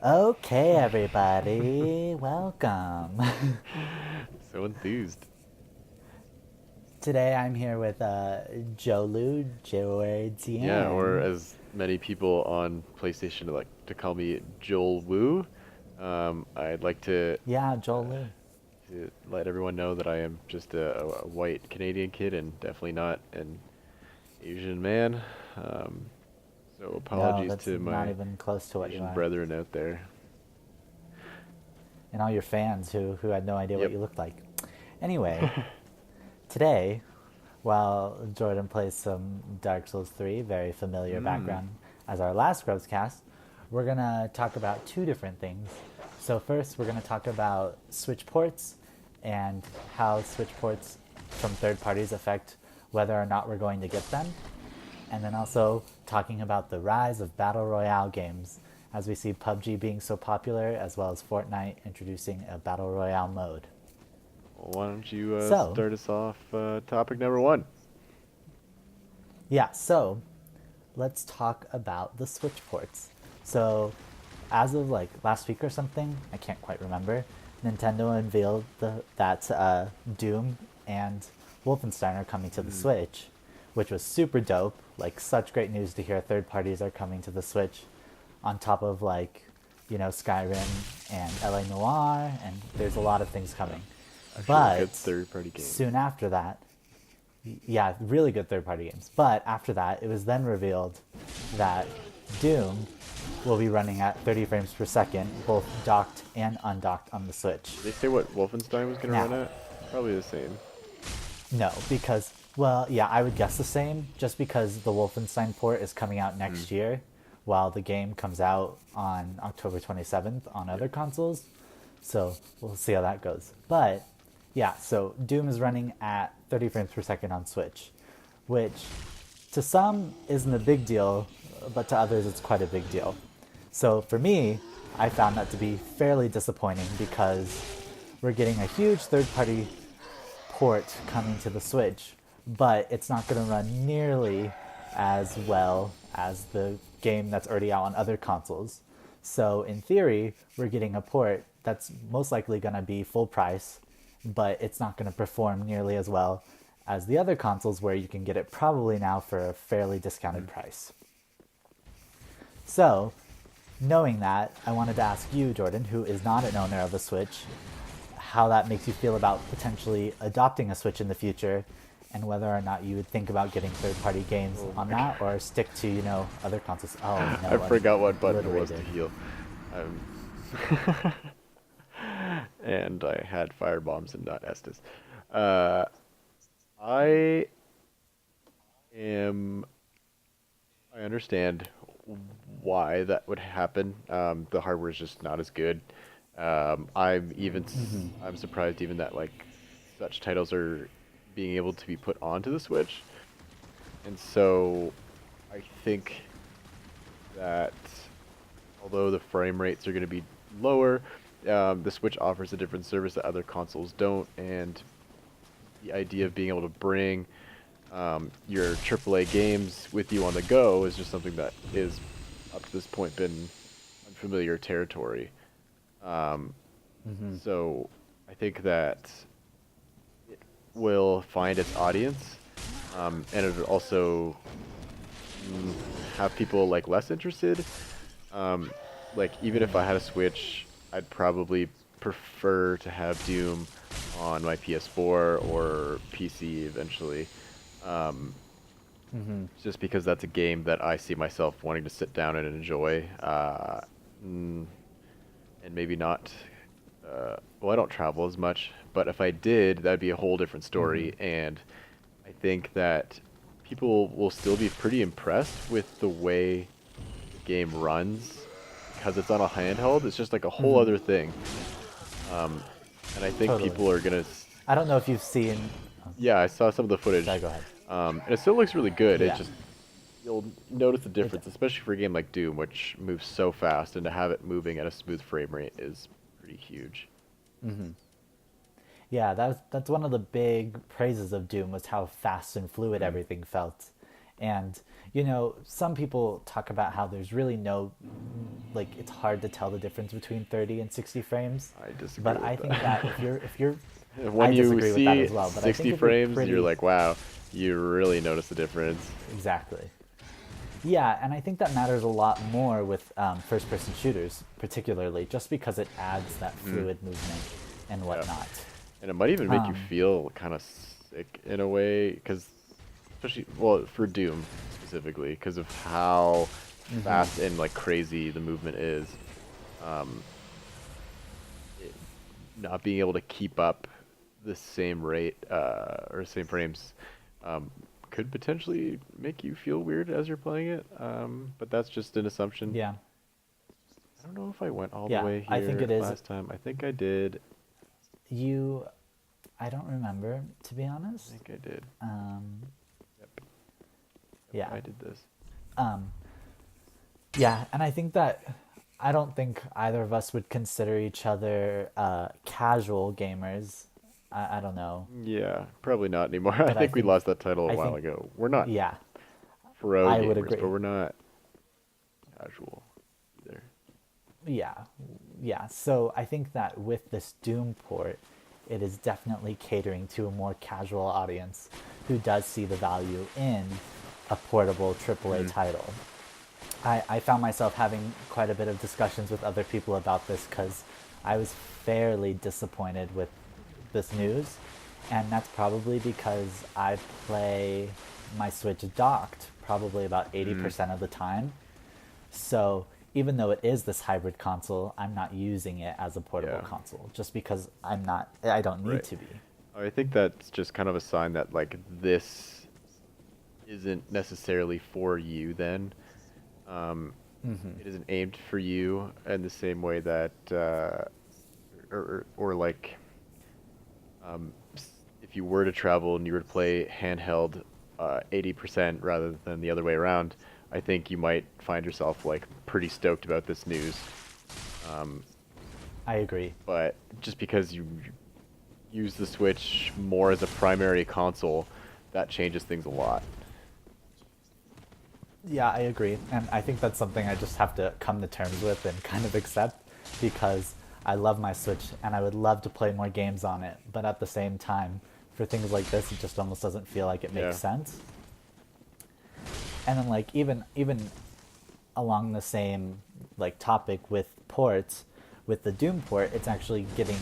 Okay, everybody, welcome. So enthused. Today I'm here with Jolu Yeah, or Jordan. as many people on PlayStation like to call me Joel Woo. I'd like Yeah, uh, Jolu. to let everyone know that I am just a white Canadian kid and definitely not an Asian man. Um, so No, apologies that's to not my even close to what you Asian are. brethren out there. And all your fans who had no idea what Yep. you looked like. Anyway, today, while Jordan plays some Dark Souls 3, very familiar Mm. background as our last ScrubsCast, we're going to talk about two different things. So, first, we're going to talk about Switch ports and how Switch ports from third parties affect whether or not we're going to get them. And then also talking about the rise of Battle Royale games as we see PUBG being so popular, as well as Fortnite introducing a Battle Royale mode. Well, why don't you So, start us off topic number one? yeah, so let's talk about the Switch ports. So, as of like last week or something, I can't quite remember, Nintendo unveiled that Doom and Wolfenstein are coming to the Mm. Switch, which was super dope. Like, such great news to hear third parties are coming to the Switch, on top of like, Skyrim and LA Noir, and there's a lot of things Yeah, coming. actual good But third-party games. soon after that, yeah, really good third party games. But after that, it was then revealed that Doom will be running at 30 frames per second, both docked and undocked on the Switch. Did they say what Wolfenstein was going to run Now, at? Probably the same. no, because, well, yeah, I would guess the same, just because the Wolfenstein port is coming out Mm. next year, while the game comes out on October 27th on Yep. other consoles. So we'll see how that goes. But yeah, so Doom is running at 30 frames per second on Switch, which to some isn't a big deal, but to others it's quite a big deal. So for me, I found that to be fairly disappointing because we're getting a huge third party port coming to the Switch, but it's not going to run nearly as well as the game that's already out on other consoles. So, in theory, we're getting a port that's most likely going to be full price, but it's not going to perform nearly as well as the other consoles where you can get it probably now for a fairly discounted Mm. price. So, knowing that, I wanted to ask you, Jordan, who is not an owner of a Switch, how that makes you feel about potentially adopting a Switch in the future, and whether or not you would think about getting third-party games Oh on my that, god. or stick to other consoles. Oh I no, forgot what button it was to obliterated. heal. Um, and I had fire bombs and not Estus. Uh, I am. I understand why that would happen. The hardware is just not as good. I'm surprised even that like such titles are being able to be put onto the Switch. And so I think that although the frame rates are going to be lower, the Switch offers a different service that other consoles don't, and the idea of being able to bring your AAA games with you on the go is just something that is up to this point been unfamiliar territory. Um, so I think that it will find its audience, and it would also mm, have people like less interested. Um, like even if I had a Switch, I'd probably prefer to have Doom on my PS4 or PC eventually. Um, just because that's a game that I see myself wanting to sit down and enjoy, mm, and maybe not. Well, I don't travel as much, but if I did, that'd be a whole different story. And I think that people will still be pretty impressed with the way the game runs because it's on a handheld. It's just like a whole other thing. Um, and I think Totally. people are gonna. I don't know if you've seen. Oh, Yeah, I saw some of the sorry, footage, go ahead. and it still looks really good. It Yeah, just you'll notice the it. difference, especially for a game like Doom, which moves so fast, and to have it moving at a smooth frame rate is pretty huge. Yeah, that's one of the big praises of Doom was how fast and fluid Mm. everything felt. And some people talk about how there's really no like it's hard to tell the difference between 30 and 60 frames. I disagree But with I think that. that if you're When I you disagree with that see as well, but I think 60 if you're frames, you're pretty like, wow, you really notice the difference. exactly. Yeah, and I think that matters a lot more with first-person shooters, particularly, just because it adds that Mm, fluid movement and yeah. whatnot. And it might even make you Um, feel kind of sick in a way, because especially, well, for Doom specifically, because of how mhm. fast and like crazy the movement is. Um, it, not being able to keep up the same rate or same frames um, could potentially make you feel weird as you're playing it. But that's just an assumption. Yeah, I don't know if I went all the yeah, way I think here it is. last time. I think I did. You, I don't remember, to be I honest. think I did. Um, Yep. Yep, yeah. I did this. Um, yeah, and I think that I don't think either of us would consider each other casual gamers. I don't know, Yeah, probably not anymore. I but I think we think lost that title a I while think ago. We're not yeah, pro I would gamers, but agree. we're not casual either. Yeah, yeah. So I think that with this Doom port, it is definitely catering to a more casual audience who does see the value in a portable AAA Mm, title. I found myself having quite a bit of discussions with other people about this because I was fairly disappointed with this news. And that's probably because I play my Switch docked probably about mm, 80% of the time. So even though it is this hybrid console, I'm not using it as a portable yeah, console just because I don't need right. to be. I think that's just kind of a sign that like this isn't necessarily for you then. Um, Hmm. it isn't aimed for you in the same way that or like if you were to travel and you were to play handheld 80% rather than the other way around, I think you might find yourself like pretty stoked about this news. Um, I agree. but just because you use the Switch more as a primary console, that changes things a lot. Yeah, I agree. And I think that's something I just have to come to terms with and kind of accept because I love my Switch and I would love to play more games on it. But at the same time, for things like this, it just almost doesn't feel like it makes Yeah. sense. And then like even along the same like topic with ports, with the Doom port, it's actually getting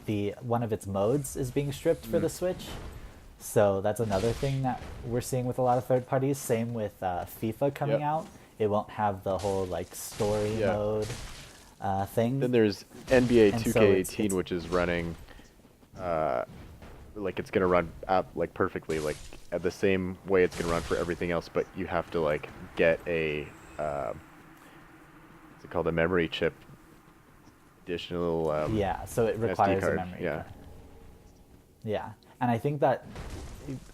the one of its modes is being stripped for Mm, the Switch. So that's another thing that we're seeing with a lot of third parties. Same with FIFA coming yep. out. It won't have the whole like story Yeah. mode thing, Then there's NBA and so it's 2K18, which is running uh, like it's gonna run up like perfectly, like at the same way it's gonna run for everything else, but you have to like get a what's it called, a memory chip, additional yeah. So it SD requires a card. memory Yeah. card. Yeah, and I think that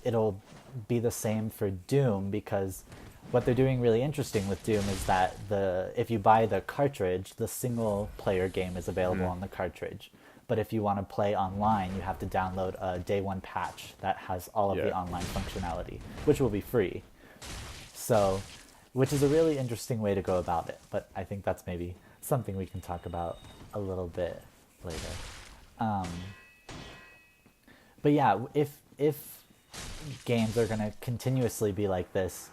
it'll be the same for Doom because what they're doing really interesting with Doom is that the if you buy the cartridge, the single player game is available Mm, on the cartridge. But if you want to play online, you have to download a day one patch that has all of yeah. the online functionality, which will be free. So, which is a really interesting way to go about it. But I think that's maybe something we can talk about a little bit later. Um, but yeah, if games are going to continuously be like this,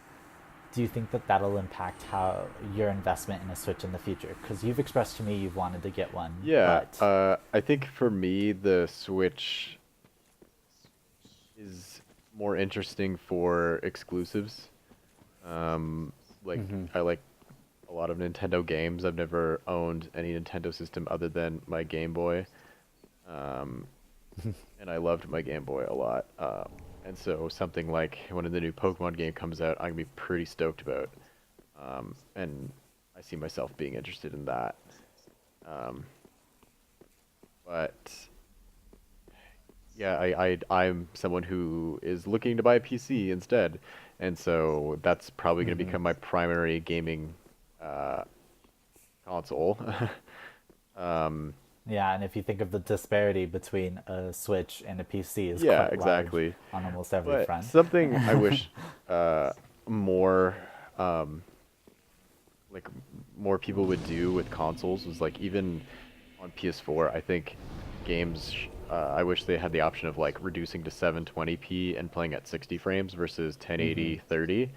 do you think that that'll impact how your investment in a Switch in the future? Because you've expressed to me you've wanted to get one, Yeah. but I think for me the Switch is more interesting for exclusives. Like hmm I like a lot of Nintendo games. I've never owned any Nintendo system other than my Game Boy. Um, and I loved my Game Boy a lot. And so something like when the new Pokemon game comes out, I'm gonna be pretty stoked about. And I see myself being interested in that. Um, but yeah, I'm someone who is looking to buy a PC instead, and so that's probably gonna hmm become my primary gaming uh, console. um, yeah, and if you think of the disparity between a Switch and a PC is yeah, quite large exactly. on almost every But front. something I wish uh, more um, like more people would do with consoles was like even on PS4, I think games. I wish they had the option of like reducing to 720p and playing at 60 frames versus 1080 30.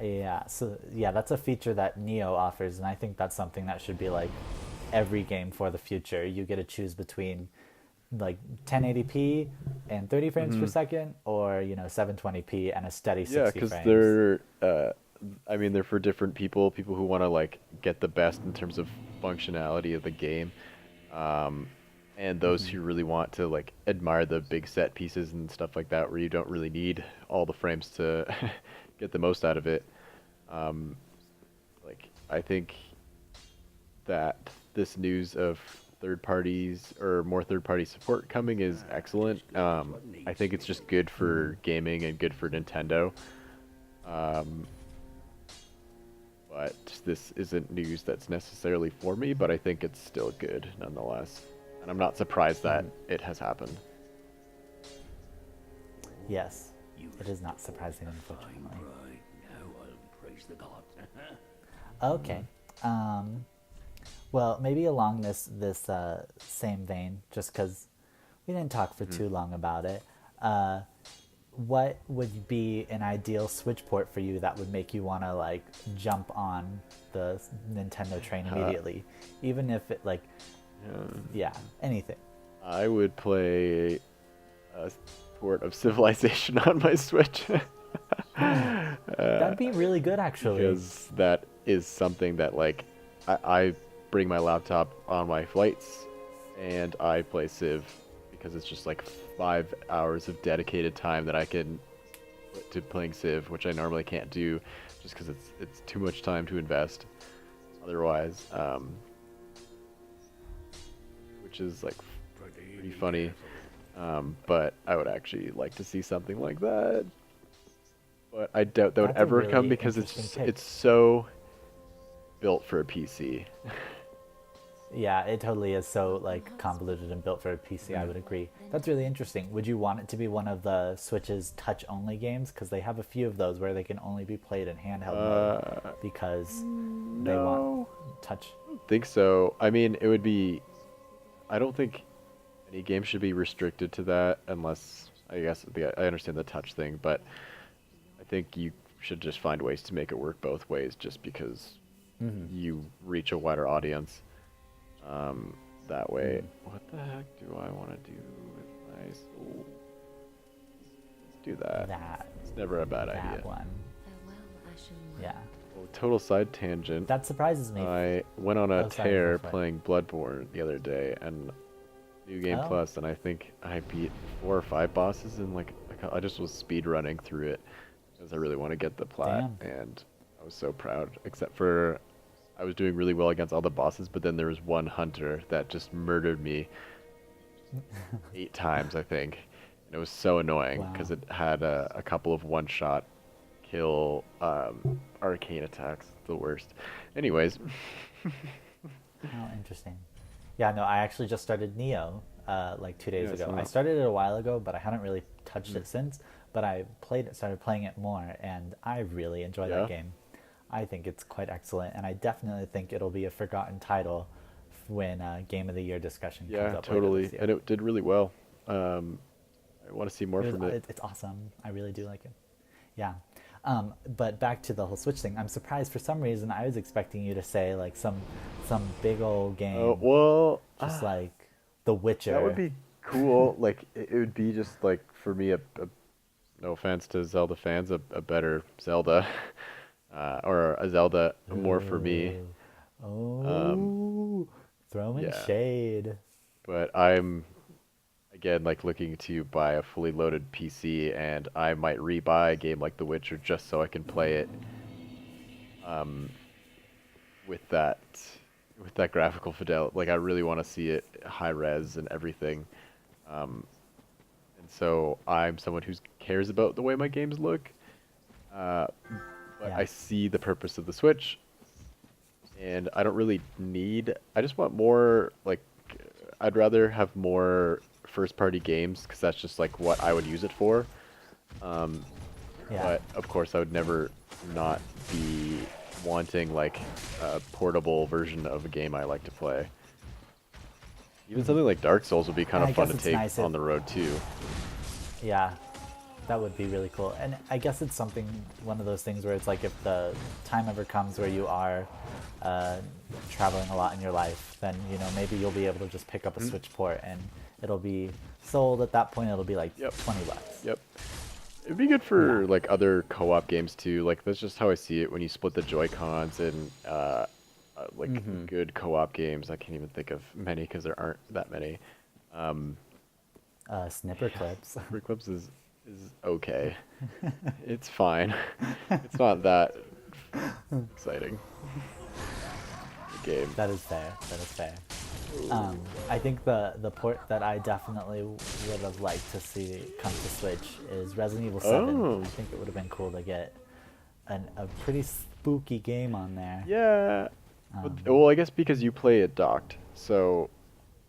Yeah, so yeah, that's a feature that Neo offers, and I think that's something that should be like every game for the future. You get to choose between like 1080p and 30 frames per second, or 720p and a steady Yeah, 60 because frames. I mean, they're for different people. People who want to like get the best in terms of functionality of the game, and those who really want to like admire the big set pieces and stuff like that, where you don't really need all the frames to get the most out of it. Like I think that this news of third parties or more third party support coming is excellent. I think it's just good for gaming and good for Nintendo. But this isn't news that's necessarily for me, but I think it's still good nonetheless. And I'm not surprised that it has happened. Yes, it is not surprising, unfortunately. Okay. Well, maybe along this same vein, just because we didn't talk for too long about it, what would be an ideal Switch port for you that would make you want to like jump on the Nintendo train immediately, even if it like, yeah, anything? I would play a port of Civilization on my Switch. That'd be really good, actually. Because that is something that like I bring my laptop on my flights and I play Civ because it's just like 5 hours of dedicated time that I can put to playing Civ, which I normally can't do just because it's too much time to invest otherwise, which is like pretty funny, but I would actually like to see something like that, but I doubt that would That's a ever really come because interesting pick. it's so built for a PC. Yeah, it totally is so like convoluted and built for a PC. I would agree. That's really interesting. Would you want it to be one of the Switch's touch-only games? Because they have a few of those where they can only be played in handheld mode because they want touch. I don't think so. I mean, it would be. I don't think any game should be restricted to that unless I guess I understand the touch thing, but I think you should just find ways to make it work both ways, just because you reach a wider audience. That way. What the heck do I want to do with my soul? Let's do that. It's never a bad idea. That one. Yeah. Well, total side tangent. That surprises me. I went on a Oh, sorry, tear go for it. playing Bloodborne the other day, and New Game Oh. Plus, and I think I beat 4 or 5 bosses in like I just was speed running through it because I really want to get the plat, and I was so proud. Except for I was doing really well against all the bosses, but then there was one hunter that just murdered me 8 times, I think, and it was so annoying because Wow. it had a couple of one-shot kill arcane attacks. The worst. Anyways. Oh, interesting. Yeah, no, I actually just started Neo like 2 days Yeah, ago. so- I started it a while ago, but I hadn't really touched it since. But I started playing it more, and I really enjoy Yeah? that game. I think it's quite excellent, and I definitely think it'll be a forgotten title when Game of the Year discussion comes Yeah, up totally. later this year. And it did really well. I want to see more from it. It's awesome. I really do like it. Yeah. But back to the whole Switch thing. I'm surprised for some reason. I was expecting you to say like some big old game, Oh, well, just like The Witcher. that would be cool. Like, it would be just like, for me, no offense to Zelda fans, a better Zelda. Or a Zelda more for me. Oh, throwing yeah. shade. But I'm, again, like looking to buy a fully loaded PC, and I might rebuy a game like The Witcher just so I can play it with that graphical fidelity. Like, I really want to see it high res and everything. And so I'm someone who cares about the way my games look. But Yeah. I see the purpose of the Switch, and I don't really need. I just want more. Like, I'd rather have more first-party games because that's just like what I would use it for. Yeah. But of course, I would never not be wanting like a portable version of a game I like to play. Even something like Dark Souls would be kind And of I fun guess to it's take nice on the road too. Yeah, that would be really cool. And I guess it's something, one of those things where it's like if the time ever comes where you are traveling a lot in your life, then you know maybe you'll be able to just pick up a Switch port and it'll be sold at that point. It'll be like Yep. $20. Yep. It'd be good for like other co-op games too. Like that's just how I see it when you split the Joy-Cons and like good co-op games. I can't even think of many because there aren't that many. Snipper clips. Free Clips is okay. It's fine. It's not that exciting. The game. That is fair. That is fair. I think the port that I definitely would have liked to see come to Switch is Resident Evil 7. Oh. I think it would have been cool to get a pretty spooky game on there. Yeah. Well, I guess because you play it docked, so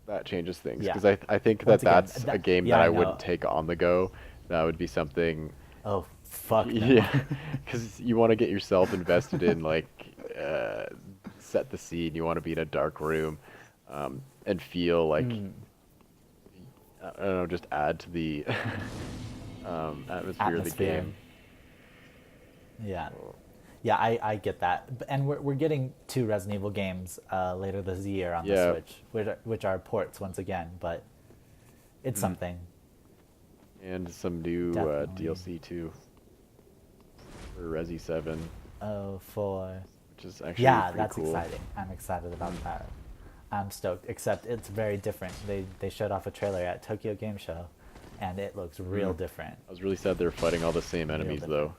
that changes things. Yeah. Because I think that Once again, that's a game yeah, that I I know. wouldn't take on the go. That would be something. Oh, fuck no. Yeah. Because you want to get yourself invested in like set the scene. You want to be in a dark room and feel like I don't know, just add to the atmosphere of the game. Yeah. Yeah, I get that. And we're getting 2 Resident Evil games later this year on Yeah. the Switch, which are ports once again, but it's something. And some new Definitely. DLC too for Resi 7, Oh, for... which is actually Yeah, pretty that's cool. exciting. I'm excited about that. I'm stoked, except it's very different. They showed off a trailer at Tokyo Game Show, and it looks real different. I was really sad they're fighting all the same enemies though.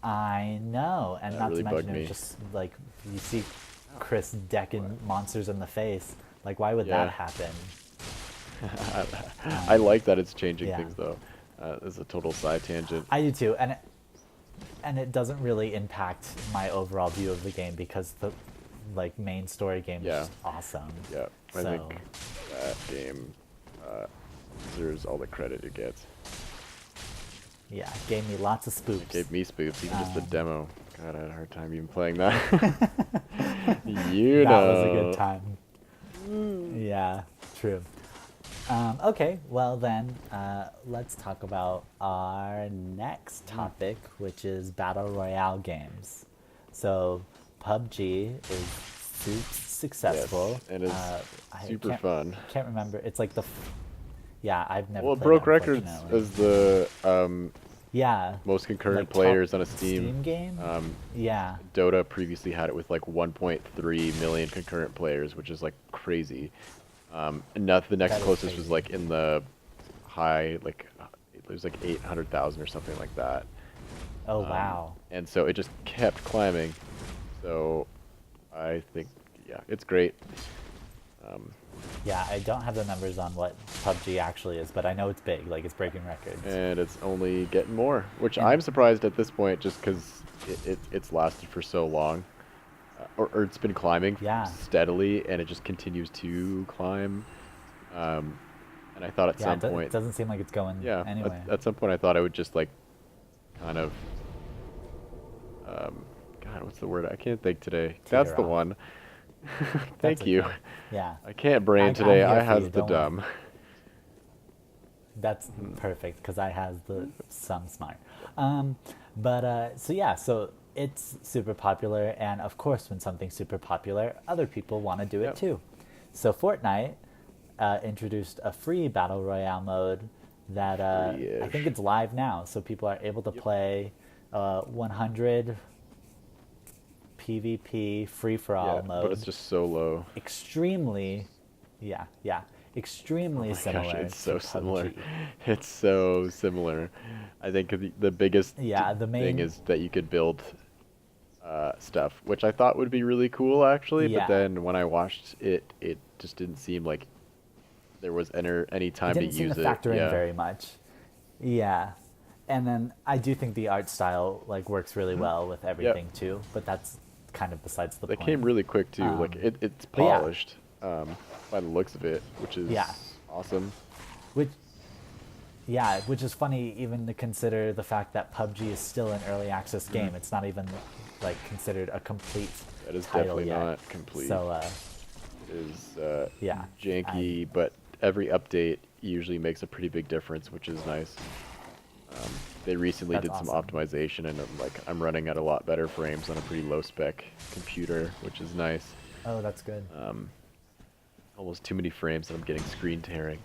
I know, and That not really to bugged mention me. it's just like you see Chris decking monsters in the face. Like, why would Yeah. that happen? I like that it's changing yeah. things though. It's a total side tangent. I do too, and it doesn't really impact my overall view of the game because the like main story game Yeah. is just awesome. Yeah, I So, think that game deserves all the credit it gets. yeah, it gave me lots of spooks. It gave me spoops, even just the demo. God, I had a hard time even playing that. You that know. was a good time. Yeah, true. Okay, well then, let's talk about our next topic, which is Battle Royale games. So, PUBG is successful. Yes, and it's I super fun. Can't remember. It's like yeah, I've never Well, it played broke it, records unfortunately. as the Yeah. most concurrent like top players on a Steam game? Yeah. Dota previously had it with like 1.3 million concurrent players, which is like crazy. And now the next That is closest was crazy. like in the high, like it was like 800,000 or something like that. Oh, wow. And so it just kept climbing. So I think, yeah, it's great. Yeah, I don't have the numbers on what PUBG actually is, but I know it's big. Like, it's breaking records. And it's only getting more, which I'm surprised at this point just because it's lasted for so long. Or it's been climbing Yeah. steadily, and it just continues to climb. And I thought at some It point, doesn't seem like it's going yeah, anywhere. at some point I thought I would just like, kind of, God, what's the word? I can't think today. That's Teeter the off. one. That's Thank you. okay. Yeah. I can't brain I'm today. here I for has you, the don't worry. dumb. That's perfect because I has the some smart. So yeah, so it's super popular, and of course, when something's super popular, other people want to do it Yep. too. So Fortnite introduced a free battle royale mode that I Free-ish. think it's live now, so people are able to play 100 PvP free for all Yeah, mode. but it's just so low. Extremely, extremely Oh my similar. gosh, it's so to similar. PUBG. It's so similar. I think the biggest Yeah, the main thing is that you could build stuff, which I thought would be really cool actually. Yeah. But then when I watched it, it just didn't seem like there was any time it to didn't seem use to it. factor Yeah. in very much. Yeah, and then I do think the art style like works really well with everything too. But that's kind of besides the They point. came really quick too. Like it's but yeah. polished by the looks of it, which is Yeah. awesome. Which is funny even to consider the fact that PUBG is still an early access game. It's not even like considered a complete That is title definitely yet. not complete. So It is yeah, janky, but every update usually makes a pretty big difference, which is nice. They recently That's did some awesome. optimization, and I'm running at a lot better frames on a pretty low spec computer, which is nice. Oh, that's good. Almost too many frames that I'm getting screen tearing.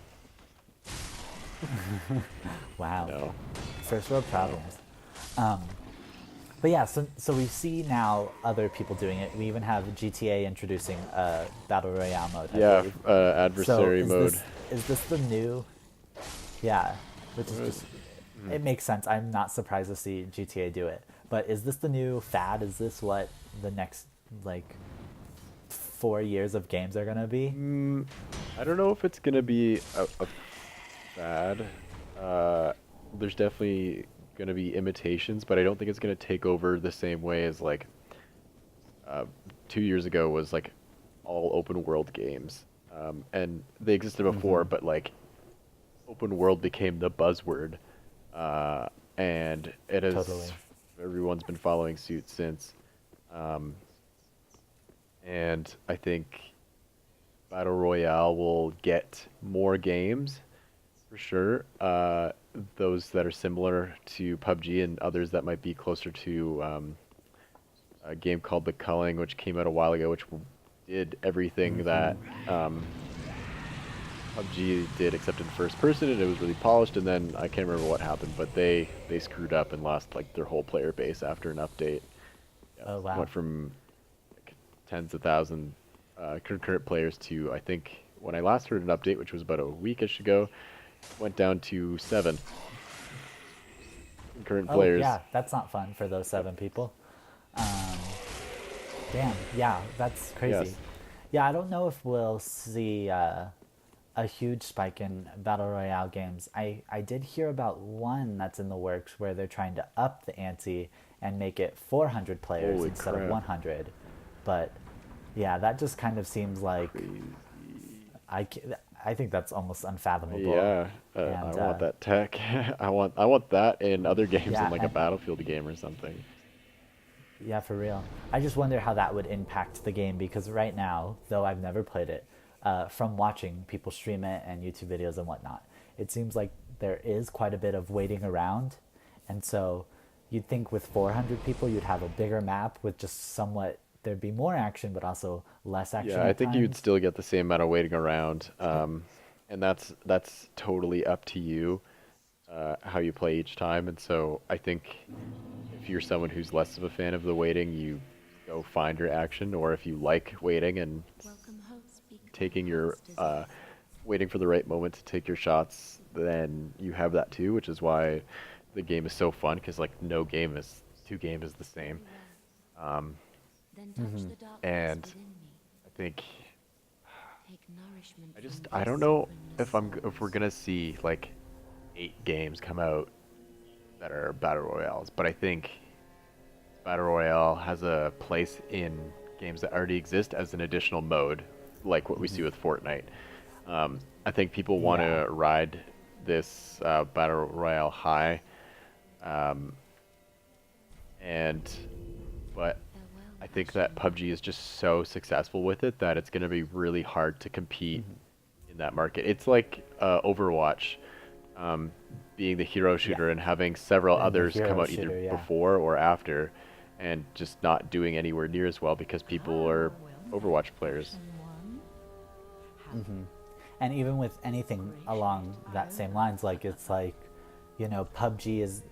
Wow. No. First world problems. But yeah, so we see now other people doing it. We even have GTA introducing a battle royale mode. I Yeah, believe. adversary mode. Is this the new? Yeah, which is What is just it makes sense. I'm not surprised to see GTA do it. But is this the new fad? Is this what the next like 4 years of games are gonna be? I don't know if it's gonna be a fad. There's definitely gonna be imitations, but I don't think it's gonna take over the same way as like 2 years ago was like all open world games, and they existed before, but like open world became the buzzword, and it has Totally. everyone's been following suit since, and I think Battle Royale will get more games for sure. Those that are similar to PUBG and others that might be closer to a game called The Culling, which came out a while ago, which did everything that PUBG did except in first person, and it was really polished. And then I can't remember what happened, but they screwed up and lost like their whole player base after an update. Yeah, Oh wow. went from like, tens of thousands concurrent players to, I think when I last heard an update, which was about a weekish ago, went down to 7 concurrent Oh players. yeah, that's not fun for those 7 people. Damn, yeah, that's crazy. Yes. Yeah, I don't know if we'll see a huge spike in battle royale games. I did hear about one that's in the works where they're trying to up the ante and make it 400 players Holy instead crap. of 100. But yeah, that just kind of seems like Crazy. I think that's almost unfathomable. Yeah, I And, want that tech. I want that in other games, Yeah, in like a and Battlefield game or something. yeah, for real. I just wonder how that would impact the game because right now, though I've never played it, from watching people stream it and YouTube videos and whatnot, it seems like there is quite a bit of waiting around. And so you'd think with 400 people, you'd have a bigger map with just somewhat, there'd be more action, but also less action Yeah, I at think you'd times. still get the same amount of waiting around, and that's totally up to you, how you play each time. And so I think if you're someone who's less of a fan of the waiting, you go find your action, or if you like waiting and taking your waiting for the right moment to take your shots, then you have that too, which is why the game is so fun, because like two games is the same. And I think I don't know if we're gonna see like 8 games come out that are battle royales, but I think battle royale has a place in games that already exist as an additional mode, like what we see with Fortnite. I think people want Yeah. to ride this battle royale high, and but I think that PUBG is just so successful with it that it's going to be really hard to compete in that market. It's like Overwatch being the hero Yeah. shooter and having several And the others come hero out either shooter, yeah. before or after, and just not doing anywhere near as well because people are Overwatch players. And even with anything along that same lines, like it's like, PUBG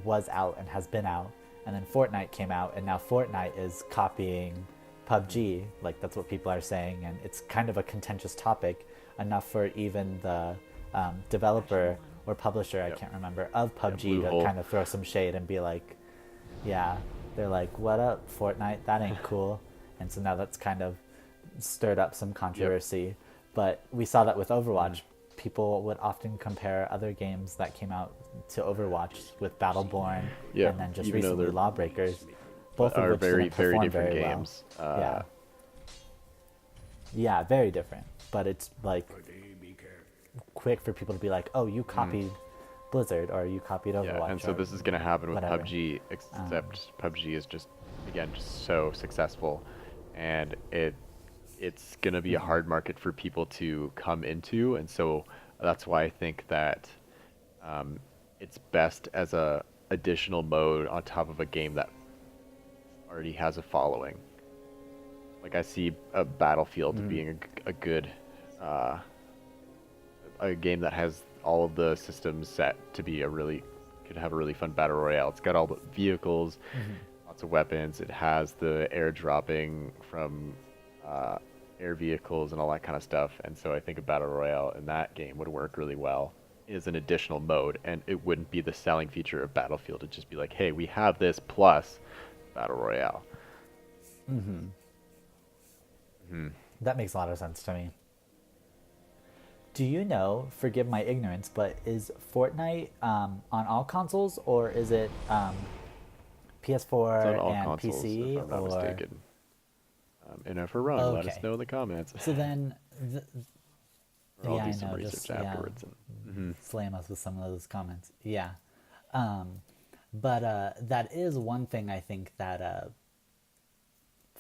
was out and has been out, and then Fortnite came out, and now Fortnite is copying PUBG. Like that's what people are saying, and it's kind of a contentious topic, enough for even the developer or publisher, I Yep. can't remember, of Yeah, PUBG to Bluehole. kind of throw some shade and be like, yeah, they're like, what up, Fortnite? That ain't cool. And so now that's kind of stirred up some controversy. But we saw that with Overwatch. People would often compare other games that came out to Overwatch with Battleborn Yeah, and then just even though recently they're Lawbreakers, both of are which very, didn't very perform different very games. well. Yeah. Yeah, very different. But it's like quick for people to be like, oh, you copied Blizzard or you copied Overwatch. Yeah, and so or this is going to happen with whatever. PUBG, except PUBG is just again, just so successful, and it's gonna be a Hmm. hard market for people to come into, and so that's why I think that um, it's best as a additional mode on top of a game that already has a following. Like I see a Battlefield Hmm. being a good uh, a game that has all of the systems set to be a really could have a really fun battle royale. It's got all the vehicles, Hmm. lots of weapons. It has the air dropping from uh, air vehicles and all that kind of stuff. And so I think a battle royale in that game would work really well as an additional mode, and it wouldn't be the selling feature of Battlefield. It'd just be like, hey, we have this plus battle royale. Hmm. Hmm. That makes a lot of sense to me. Do you know, forgive my ignorance, but is Fortnite on all consoles, or is it It's on PS4 all and consoles, if PC, I'm not or? mistaken. And if we're wrong, let us Okay. know in the comments. So then, Or I'll yeah, do I some know, research just, yeah, afterwards. And, flame us with some of those comments. Yeah. Um, but that is one thing I think that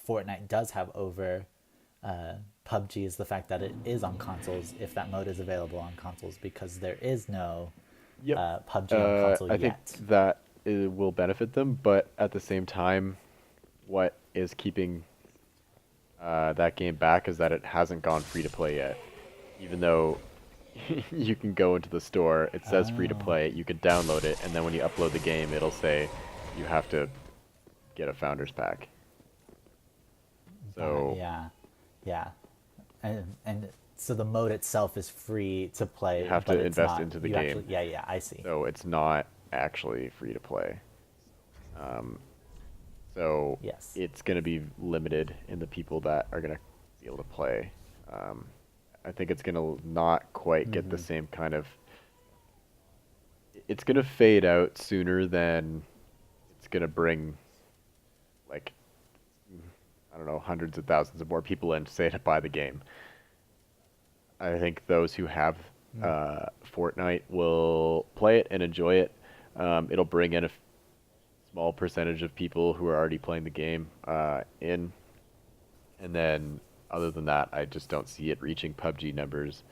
Fortnite does have over uh, PUBG is the fact that it is on consoles if that mode is available on consoles, because there is no yep. PUBG on console I think yet. that it will benefit them, but at the same time, what is keeping that game back is that it hasn't gone free to play yet. Even though you can go into the store, it says free to Oh, play, you can download it, and then when you upload the game, it'll say you have to get a founder's pack. that, So yeah, yeah, and so the mode itself is free to you play, have but to it's invest not. into the You actually, game. yeah, yeah, I see. So it's not actually free to play. Um, So Yes. it's going to be limited in the people that are going to be able to play. Um, I think it's going to not quite get the Hmm. same kind of. It's going to fade out sooner than it's going to bring, like, I don't know, hundreds of thousands of more people in, say, to buy the game. I think those who have Fortnite will play it and enjoy it. It'll bring in a small percentage of people who are already playing the game in. And then, other than that, I just don't see it reaching PUBG numbers,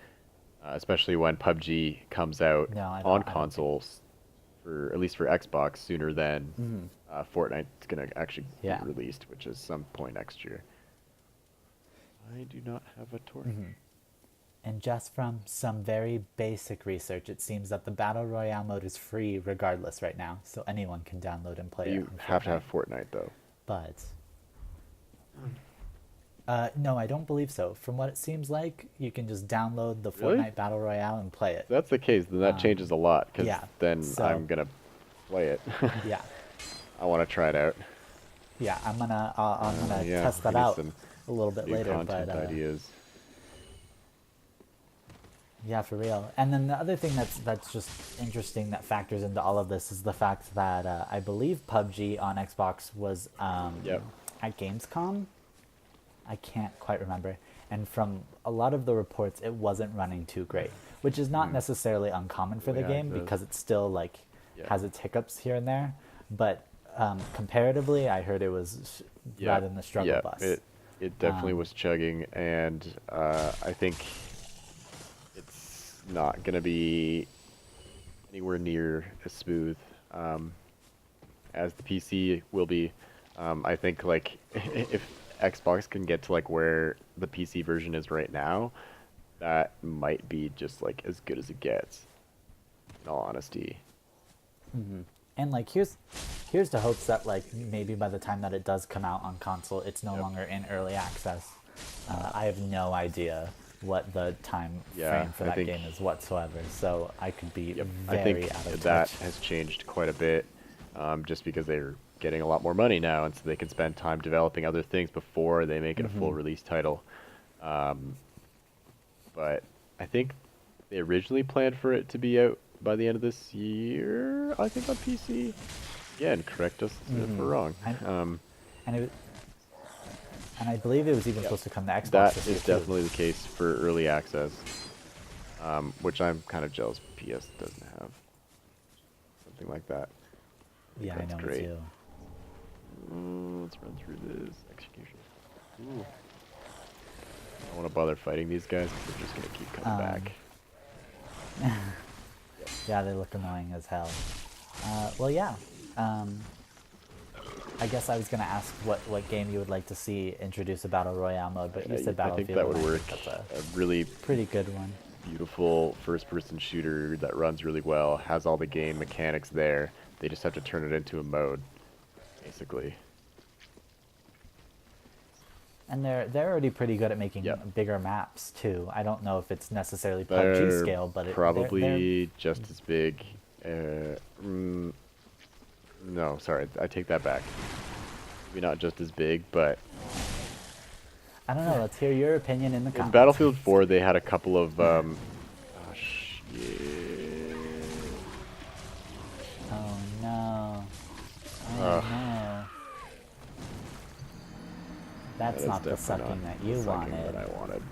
especially when PUBG comes out No, I on don't. I don't think. consoles, for at least for Xbox, sooner than Hmm. Fortnite's gonna actually be Yeah. released, which is some point next year. I do not have a torch. Hmm. And just from some very basic research, it seems that the Battle Royale mode is free regardless right now, so anyone can download and play it You on have to Fortnite. have Fortnite though. But no, I don't believe so. From what it seems like, you can just download the Really? Fortnite Battle Royale and play If it. that's the case, then that changes a lot, because Yeah. then So I'm gonna play it. yeah, I want to try it out. yeah, I'm gonna Yeah, test we that need out some a little bit new later. But content ideas. yeah, for real. And then the other thing that's just interesting that factors into all of this is the fact that I believe PUBG on Xbox was Yep. at Gamescom. I can't quite remember. And from a lot of the reports, it wasn't running too great, which is not Hmm. necessarily uncommon for the Early game access. because it still like Yeah. has its hiccups here and there. But comparatively, I heard it was Yeah, rather than the struggle yeah, bus. it definitely Um, was chugging, and I think it's not gonna be anywhere near as smooth um, as the PC will be. I think like if Xbox can get to like where the PC version is right now, that might be just like as good as it gets. In all honesty. and like here's the hopes that like maybe by the time that it does come out on console, it's no Yep. longer in early access. I have no idea what the time Yeah, frame for I that think. game is whatsoever, so I could be Yep, I very think out of that touch. has changed quite a bit, just because they're getting a lot more money now, and so they can spend time developing other things before they make it a full Hmm. release title. Um, but I think they originally planned for it to be out by the end of this year, I think, on PC. Again, correct us if we're Hmm. wrong. And Um, and it and I believe it was even yep, supposed to come to Xbox that this year is too. definitely the case for early access, which I'm kind of jealous PS doesn't have something like that. I think Yeah, I that's know, me great. too. Let's run through this execution. Ooh. I don't want to bother fighting these guys because they're just gonna keep coming back. Yeah, they look annoying as hell. Well, yeah. I guess I was gonna ask what game you would like to see introduce a battle royale mode, but you said I Battlefield. think that would work. That's A really pretty good one. beautiful first-person shooter that runs really well, has all the game mechanics there. They just have to turn it into a mode, basically. And they're already pretty good at making Yep. bigger maps too. I don't know if it's necessarily They're PUBG scale, but probably just as big. No, sorry, I take that back. Maybe not just as big, but I don't know. Let's hear your opinion in the in comments. Battlefield 4 they had a couple of oh shit. Oh no. Oh no. That's That not is the definitely sucking not that you the sucking wanted. that I wanted.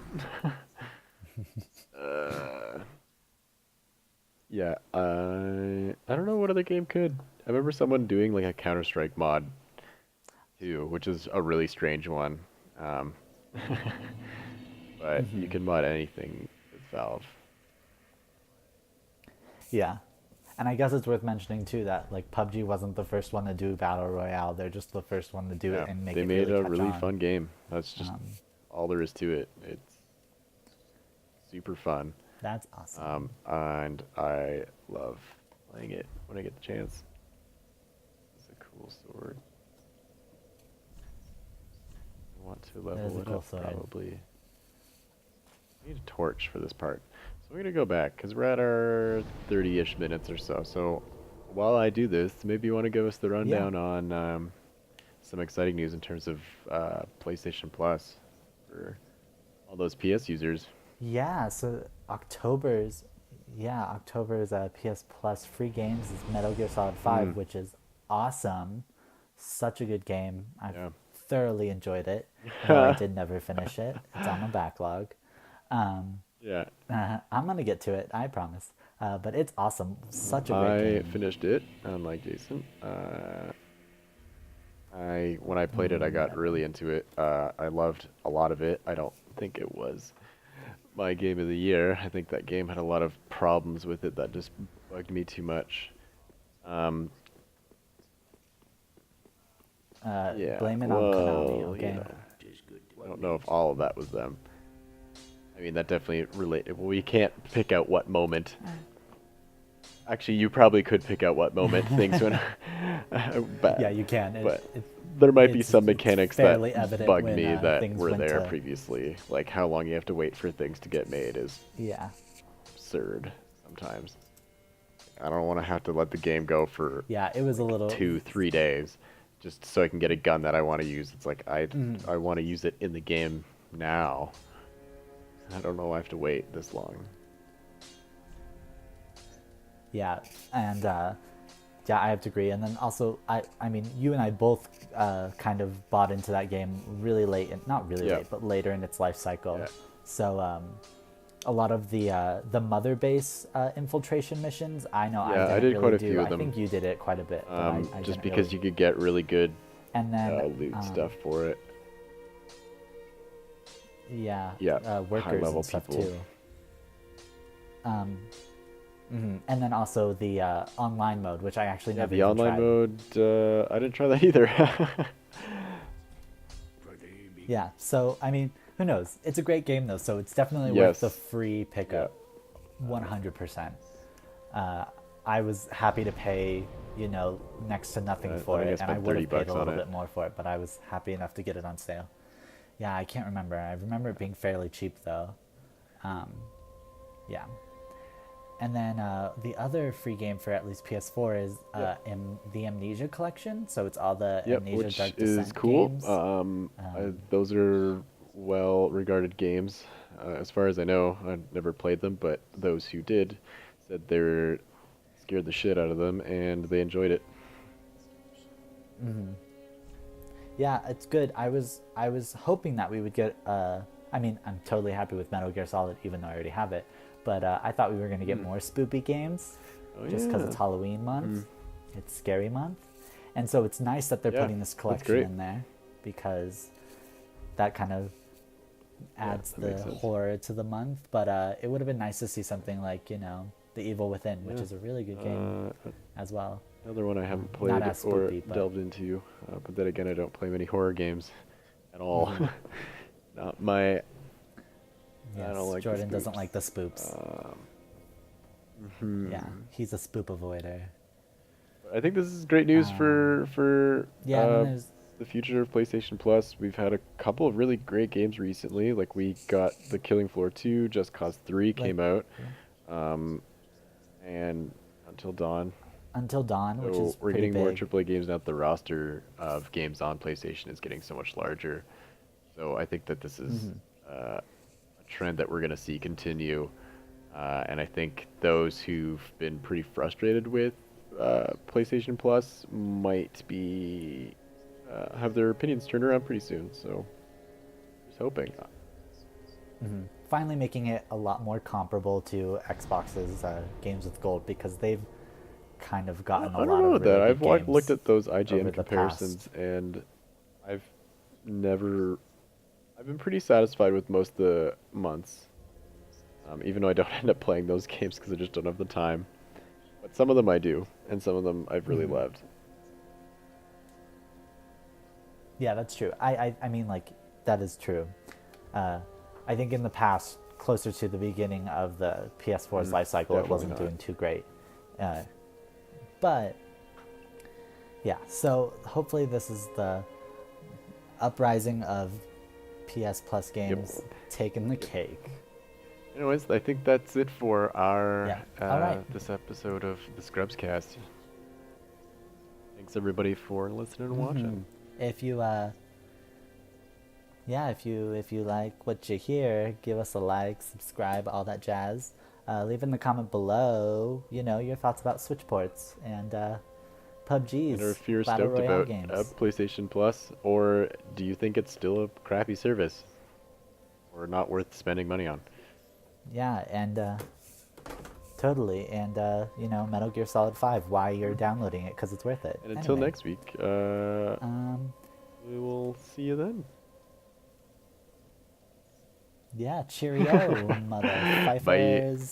Yeah, I don't know what other game could. I remember someone doing like a Counter-Strike mod too, which is a really strange one. But you can mod anything with Valve. Yeah. And I guess it's worth mentioning too that like PUBG wasn't the first one to do Battle Royale. They're just the first one to do Yeah, it and make they it made really a catch really on. fun game. That's just all there is to it. It's super fun. That's awesome. And I love playing it when I get the chance. It's a cool sword. I want to That is level a it cool up, sword. probably. I need a torch for this part. So we're going to go back, because we're at our 30-ish minutes or so. So while I do this, maybe you want to give us the rundown on some exciting news in terms of PlayStation Plus for all those PS users. Yeah, so October's PS Plus free games is Metal Gear Solid 5, which is awesome. Such a good game. I've thoroughly enjoyed it. Though I did never finish it. It's on the backlog. Yeah. I'm gonna get to it, I promise. But it's awesome. Such a great I game. finished it, unlike Jason. When I played it, I got really into it. I loved a lot of it. I don't think it was my game of the year. I think that game had a lot of problems with it that just bugged me too much. Yeah. Blame it on Konami, okay? You know, I don't know if all of that was them. I mean, that definitely related. Well, we can't pick out what moment. Actually, you probably could pick out what moment things went bad. Yeah, you can. But there might be some it's mechanics fairly that evident bug when, me that things were went there to- previously. Like how long you have to wait for things to get made is Yeah. absurd sometimes. I don't want to have to let the game go for Yeah, it was a little 2-3 days just so I can get a gun that I want to use. It's like I want to use it in the game now. I don't know I have to wait this long. Yeah, and yeah, I have to agree. And then also, I mean, you and I both kind of bought into that game really late, and not really late, but later in its life cycle. Yeah. So a lot of the mother base infiltration missions, I know Yeah, I didn't did really quite a do. few of I them. think you did it quite a bit. But I Just didn't because really. you could get really good And then loot stuff for it. Yeah, Yeah, workers high-level and stuff people. too. And then also the online mode, which I actually Yeah, never the even online tried. mode, I didn't try that either. Yeah, so I mean, who knows? It's a great game though, so it's definitely Yes. worth the free pickup. 100%. I was happy to pay, next to nothing Yeah, for I think I it, and I spent would have $30 paid a on little it. bit more for it, but I was happy enough to get it on sale. Yeah, I can't remember. I remember it being fairly cheap though. Yeah. And then the other free game for at least PS4 is the Amnesia Collection. So it's all the Amnesia which Dark is Descent cool. games. Those are well-regarded games. As far as I know, I've never played them, but those who did said they were scared the shit out of them, and they enjoyed it. Yeah, it's good. I was hoping that we would get. I mean, I'm totally happy with Metal Gear Solid, even though I already have it. But I thought we were going to get more spoopy games, just because it's Halloween month. It's scary month, And so it's nice that they're Yeah, putting this that's collection great. in there, because that kind of adds that the makes sense. horror to the month. But it would have been nice to see something like, The Evil Within, which Yeah. is a really good game as well. Another one I haven't Not played as or spooky, but delved into, but then again, I don't play many horror games at all. Not my. I yes, don't like the Jordan doesn't spooks. like the spoops. Yeah, he's a spoop avoider. I think this is great news for Yeah, and then there's the future of PlayStation Plus. We've had a couple of really great games recently. Like we got The Killing Floor 2, Just Cause 3 came out, and Until Dawn. Until Dawn, which So is we're pretty getting more big. AAA games now. The roster of games on PlayStation is getting so much larger. So I think that this is a trend that we're going to see continue. And I think those who've been pretty frustrated with PlayStation Plus might be have their opinions turned around pretty soon. So just hoping. Finally making it a lot more comparable to Xbox's Games with Gold, because they've kind of gotten a I don't lot know of that. really I've good games looked at those over IGN the comparisons, past. and I've never. I've been pretty satisfied with most of the months, even though I don't end up playing those games because I just don't have the time. But some of them I do, and some of them I've really loved. Yeah, that's true. I mean, like, that is true. I think in the past, closer to the beginning of the PS4's life cycle, it Definitely wasn't not. doing too great. But yeah, so hopefully this is the uprising of PS Plus games taking the cake. Anyways, I think that's it for our All right. this episode of the ScrubsCast. Thanks everybody for listening and watching. If you if you like what you hear, give us a like, subscribe, all that jazz. Leave in the comment below, your thoughts about Switch ports and PUBG's Or if you're Battle stoked Royale about games. PlayStation Plus, or do you think it's still a crappy service, or not worth spending money on? Yeah, and totally, and Metal Gear Solid 5, why you're downloading it, because it's worth it. And until Anyway, next week, we will see you then. yeah, cheerio, mother fifers.